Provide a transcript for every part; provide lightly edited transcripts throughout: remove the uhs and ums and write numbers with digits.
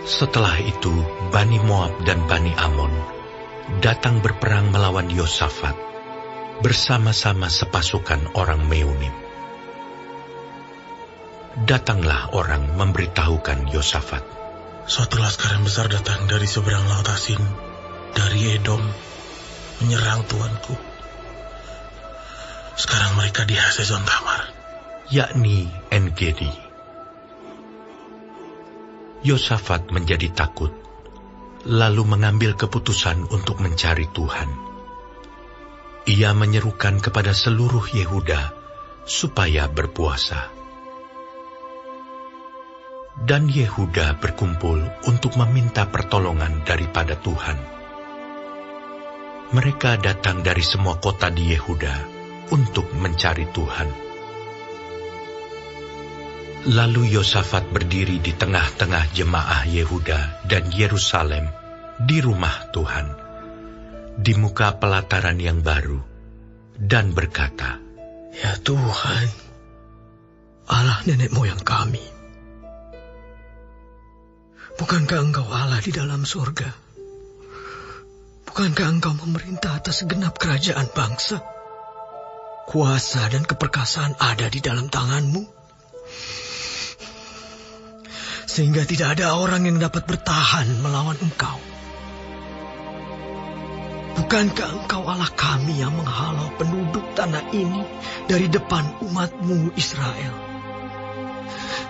Setelah itu, Bani Moab dan Bani Amon datang berperang melawan Yosafat bersama-sama sepasukan orang Meunim. Datanglah orang memberitahukan Yosafat, suatu laskar yang besar datang dari seberang laut Asin, dari Edom, menyerang tuanku. Sekarang mereka di Hazezon Tamar, yakni En-Gedi. Yosafat menjadi takut, lalu mengambil keputusan untuk mencari Tuhan. Ia menyerukan kepada seluruh Yehuda supaya berpuasa. Dan Yehuda berkumpul untuk meminta pertolongan daripada Tuhan. Mereka datang dari semua kota di Yehuda untuk mencari Tuhan. Lalu Yosafat berdiri di tengah-tengah jemaah Yehuda dan Yerusalem di rumah Tuhan, di muka pelataran yang baru, dan berkata, "Ya Tuhan, Allah nenek moyang kami, bukankah Engkau Allah di dalam surga? Bukankah Engkau memerintah atas segenap kerajaan bangsa? Kuasa dan keperkasaan ada di dalam tangan-Mu, sehingga tidak ada orang yang dapat bertahan melawan Engkau. Bukankah Engkau Allah kami yang menghalau penduduk tanah ini dari depan umat-Mu Israel,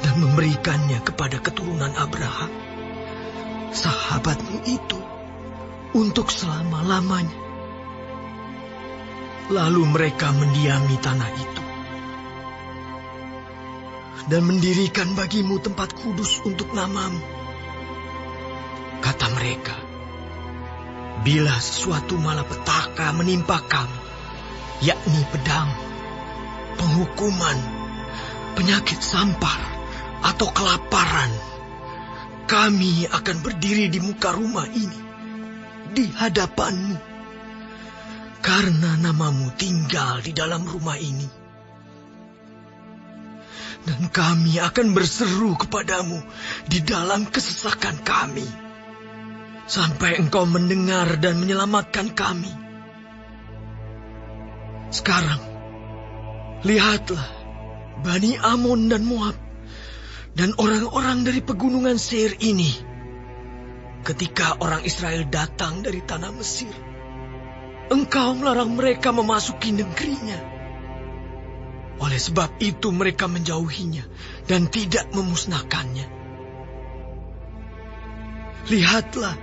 dan memberikannya kepada keturunan Abraham, sahabat-Mu itu, untuk selama-lamanya? Lalu mereka mendiami tanah itu dan mendirikan bagi-Mu tempat kudus untuk nama-Mu. Kata mereka, bila sesuatu malapetaka menimpa kami, yakni pedang, penghukuman, penyakit sampar, atau kelaparan, kami akan berdiri di muka rumah ini, di hadapan-Mu, karena nama-Mu tinggal di dalam rumah ini. Dan kami akan berseru kepada-Mu di dalam kesesakan kami, sampai Engkau mendengar dan menyelamatkan kami. Sekarang, lihatlah, Bani Amon dan Moab, dan orang-orang dari pegunungan Seir ini, ketika orang Israel datang dari tanah Mesir, Engkau melarang mereka memasuki negerinya. Oleh sebab itu mereka menjauhinya dan tidak memusnahkannya. Lihatlah,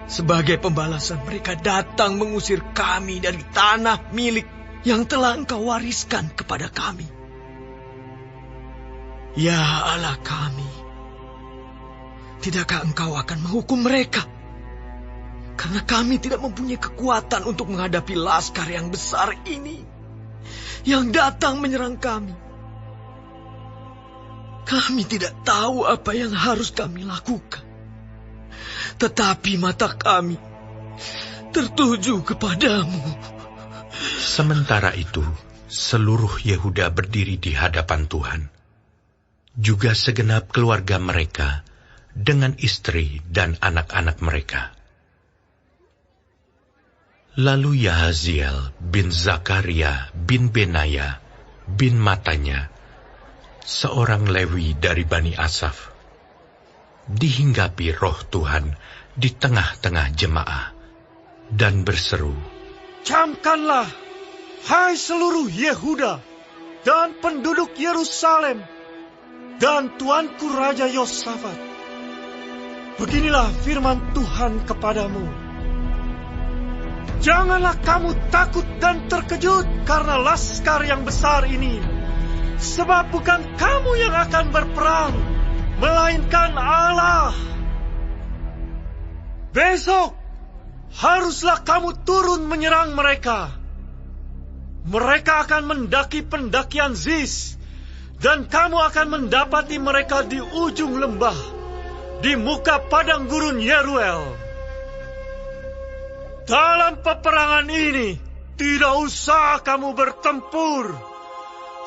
sebagai pembalasan mereka datang mengusir kami dari tanah milik yang telah Engkau wariskan kepada kami. Ya Allah kami, tidakkah Engkau akan menghukum mereka? Karena kami tidak mempunyai kekuatan untuk menghadapi laskar yang besar ini, yang datang menyerang kami. Kami tidak tahu apa yang harus kami lakukan, tetapi mata kami tertuju kepadamu." Sementara itu, seluruh Yehuda berdiri di hadapan Tuhan, juga segenap keluarga mereka dengan istri dan anak-anak mereka. Lalu Yahaziel bin Zakaria bin Benaya bin Matanya, seorang Lewi dari Bani Asaf, dihinggapi roh Tuhan di tengah-tengah jemaah dan berseru, "Camkanlah, hai seluruh Yehuda dan penduduk Yerusalem dan tuanku Raja Yosafat. Beginilah firman Tuhan kepadamu. Janganlah kamu takut dan terkejut karena laskar yang besar ini, sebab bukan kamu yang akan berperang, melainkan Allah. Besok haruslah kamu turun menyerang mereka. Mereka akan mendaki pendakian Ziz, dan kamu akan mendapati mereka di ujung lembah, di muka padang gurun Yeruel. Dalam peperangan ini, tidak usah kamu bertempur.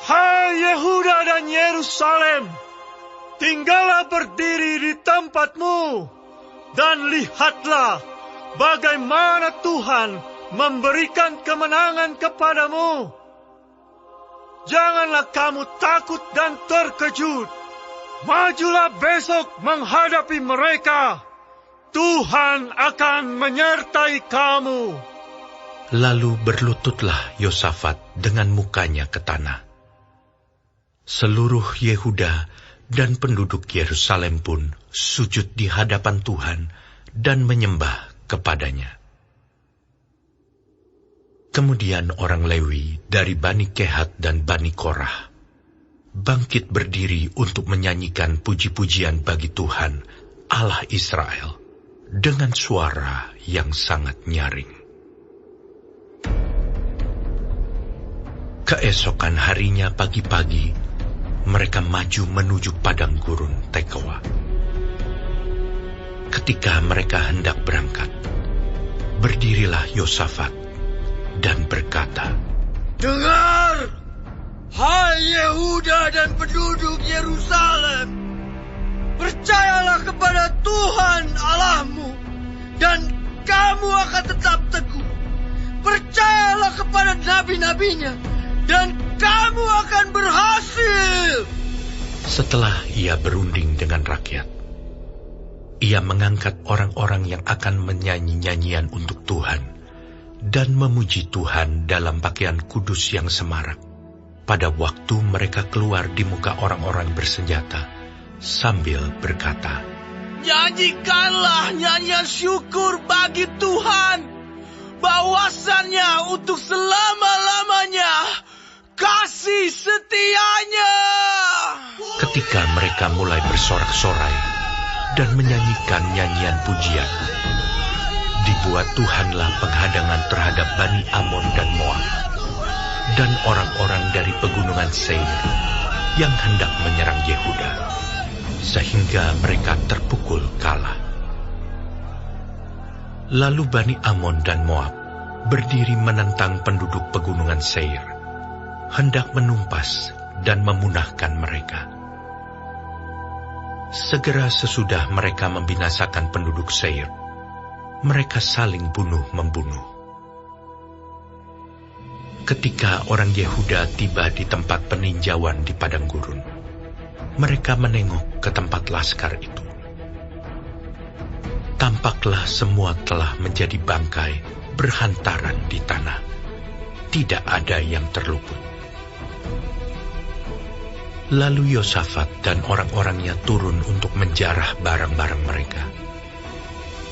Hai Yehuda dan Yerusalem, tinggallah berdiri di tempat tempatmu, dan lihatlah bagaimana Tuhan memberikan kemenangan kepadamu. Janganlah kamu takut dan terkejut. Majulah besok menghadapi mereka. Tuhan akan menyertai kamu. Lalu berlututlah Yosafat dengan mukanya ke tanah. Seluruh Yehuda dan penduduk Yerusalem pun sujud di hadapan Tuhan dan menyembah kepadanya. Kemudian orang Lewi dari Bani Kehat dan Bani Korah bangkit berdiri untuk menyanyikan puji-pujian bagi Tuhan, Allah Israel, dengan suara yang sangat nyaring. Keesokan harinya pagi-pagi, mereka maju menuju padang gurun Tekoa. Ketika mereka hendak berangkat, berdirilah Yosafat dan berkata, "Dengar, hai Yehuda dan penduduk Yerusalem, percayalah kepada Tuhan Allahmu, dan kamu akan tetap teguh. Percayalah kepada nabi-nabinya, dan kamu akan berhasil." Setelah ia berunding dengan rakyat, ia mengangkat orang-orang yang akan menyanyi nyanyian untuk Tuhan dan memuji Tuhan dalam pakaian kudus yang semarak pada waktu mereka keluar di muka orang-orang bersenjata sambil berkata, "Nyanyikanlah nyanyian syukur bagi Tuhan, bahwasannya untuk selama-lamanya kasih setianya." Ketika mereka mulai bersorak-sorai dan menyanyikan nyanyian pujian, dibuat Tuhanlah penghadangan terhadap Bani Amon dan Moab dan orang-orang dari pegunungan Seir yang hendak menyerang Yehuda, sehingga mereka terpukul kalah. Lalu Bani Amon dan Moab berdiri menentang penduduk pegunungan Seir, hendak menumpas dan memunahkan mereka. Segera sesudah mereka membinasakan penduduk Seir, mereka saling bunuh-membunuh. Ketika orang Yehuda tiba di tempat peninjauan di padang gurun, mereka menengok ke tempat laskar itu. Tampaklah semua telah menjadi bangkai berhantaran di tanah. Tidak ada yang terluput. Lalu Yosafat dan orang-orangnya turun untuk menjarah barang-barang mereka.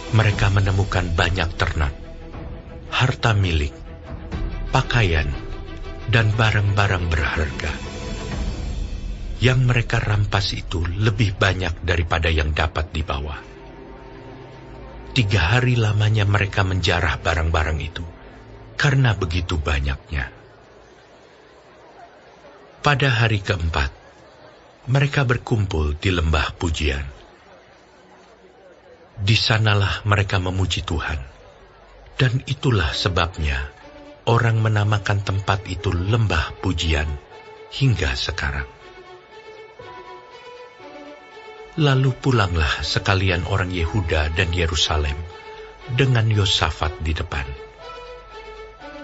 Mereka menemukan banyak ternak, harta milik, pakaian, dan barang-barang berharga. Yang mereka rampas itu lebih banyak daripada yang dapat dibawa. 3 hari lamanya mereka menjarah barang-barang itu, karena begitu banyaknya. Pada hari keempat, mereka berkumpul di lembah pujian. Di sanalah mereka memuji Tuhan, dan itulah sebabnya orang menamakan tempat itu lembah pujian hingga sekarang. Lalu pulanglah sekalian orang Yehuda dan Yerusalem dengan Yosafat di depan.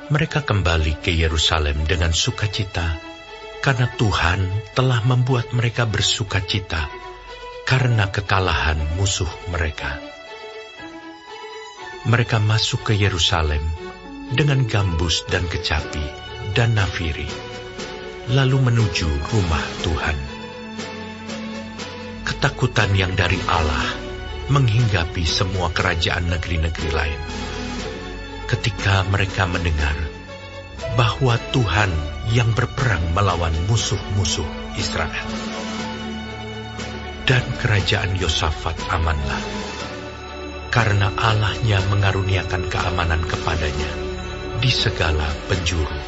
Mereka kembali ke Yerusalem dengan sukacita, karena Tuhan telah membuat mereka bersukacita karena kekalahan musuh mereka. Mereka masuk ke Yerusalem dengan gambus dan kecapi dan nafiri, lalu menuju rumah Tuhan. Ketakutan yang dari Allah menghinggapi semua kerajaan negeri-negeri lain, ketika mereka mendengar bahwa Tuhan yang berperang melawan musuh-musuh Israel. Dan kerajaan Yosafat amanlah, karena Allah-Nya mengaruniakan keamanan kepadanya di segala penjuru.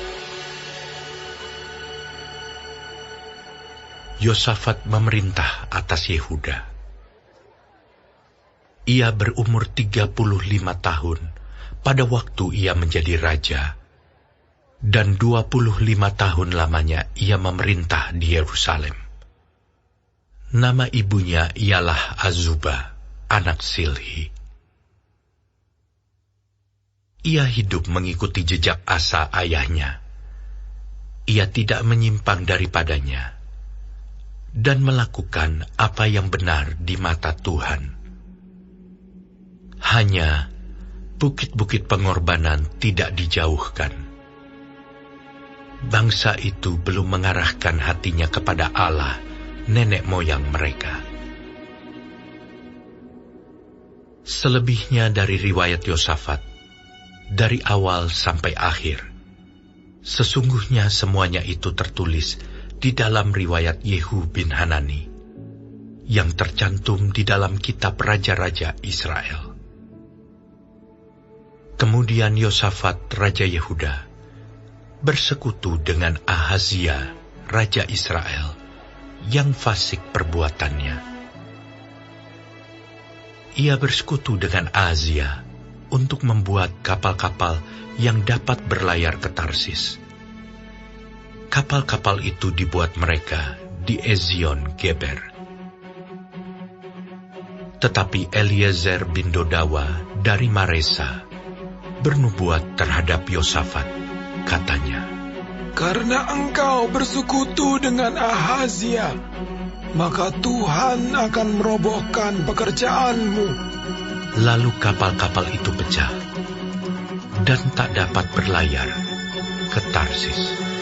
Yosafat memerintah atas Yehuda. Ia berumur 35 tahun pada waktu ia menjadi raja, dan 25 tahun lamanya ia memerintah di Yerusalem. Nama ibunya ialah Azubah. anak Silhi. Ia hidup mengikuti jejak Asa ayahnya. Ia tidak menyimpang daripadanya dan melakukan apa yang benar di mata Tuhan. Hanya bukit-bukit pengorbanan tidak dijauhkan. Bangsa itu belum mengarahkan hatinya kepada Allah, nenek moyang mereka. Selebihnya dari riwayat Yosafat, dari awal sampai akhir, sesungguhnya semuanya itu tertulis di dalam riwayat Yehu bin Hanani, yang tercantum di dalam kitab Raja-Raja Israel. Kemudian Yosafat, Raja Yehuda, bersekutu dengan Ahazia, Raja Israel, yang fasik perbuatannya. Ia bersekutu dengan Ahazia untuk membuat kapal-kapal yang dapat berlayar ke Tarsis. Kapal-kapal itu dibuat mereka di Ezion Geber. Tetapi Eliezer bin Dodawa dari Maresa bernubuat terhadap Yosafat, katanya, "Karena engkau bersekutu dengan Ahazia, maka Tuhan akan merobohkan pekerjaanmu." Lalu kapal-kapal itu pecah dan tak dapat berlayar ke Tarsis.